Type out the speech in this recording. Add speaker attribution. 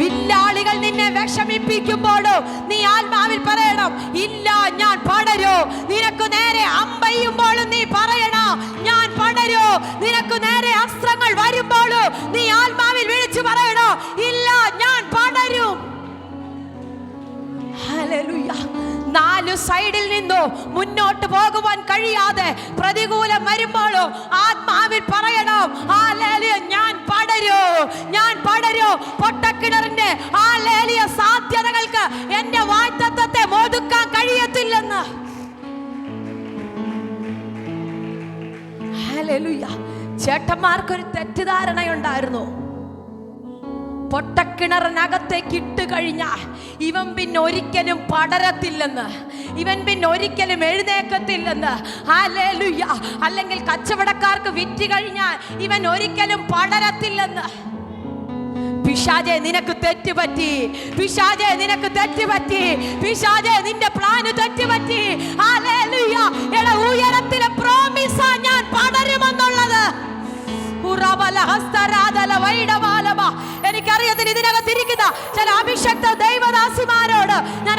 Speaker 1: വില്ലാളികൾ നിന്നെ വിഷമിപ്പിക്കുമ്പോഴും നീ ആത്മാവിൽ പറയണം, ഇല്ല ഞാൻ പടരൂ. നിനക്ക് നേരെ അമ്പെയ്യുമ്പോഴും നീ പറയണം, ഞാൻ പടരൂ. നിനക്ക് നേരെ അസ്ത്രങ്ങൾ വരുമ്പോഴും നീ ആത്മാവിൽ വിളിച്ചു പറയണം, ഇല്ല ഞാൻ പടരും. ഹല്ലേലൂയ. നാലു സൈഡിൽ നിന്നു മുന്നോട്ട് പോകുവാൻ കഴിയാതെ പ്രതികൂലം വരുമ്പോഴോ ആത്മാവിൽ പറയണം, ഹല്ലേലൂയ ഞാൻ പടരൂ, ഞാൻ പടരൂ. പൊട്ടക്കിണറിന്റെ ഹല്ലേലൂയ സാധ്യതകൾക്ക് എന്റെ വാഗ്ദത്തത്തെ ഒതുക്കാൻ കഴിയത്തില്ലെന്ന്. ഹല്ലേലൂയ. ചേട്ടന്മാർക്കൊരു തെറ്റിദ്ധാരണയുണ്ടായിരുന്നു, പൊട്ടക്കിണറിനകത്തേക്ക് ഇട്ട് കഴിഞ്ഞാൽ ഇവൻ പിന്നെ ഒരിക്കലും പടരത്തില്ലെന്ന്, ഇവൻ പിന്നെ ഒരിക്കലും എഴുന്നേക്കത്തില്ലെന്ന്. ഹല്ലേലൂയ. അല്ലെങ്കിൽ കച്ചവടക്കാർക്ക് വിറ്റ് കഴിഞ്ഞാൽ ഇവൻ ഒരിക്കലും പടരത്തില്ലെന്ന്. പിശാചേ നിനക്ക് തെറ്റുപറ്റി, പിശാചേ നിനക്ക് തെറ്റുപറ്റി, പിശാചേ നിന്റെ പ്ലാന് തെറ്റുപറ്റി. ഹല്ലേലൂയ. എടാ ഉയരത്തിലെ പ്രോമിസാ ഞാൻ പടരുമെന്നുള്ളത്. എനിക്കറിയത്തില്ല ഇതിനകത്തിരിക്കുന്ന ചില അഭിഷക്ത ദൈവദാസിമാരോട് ഞാൻ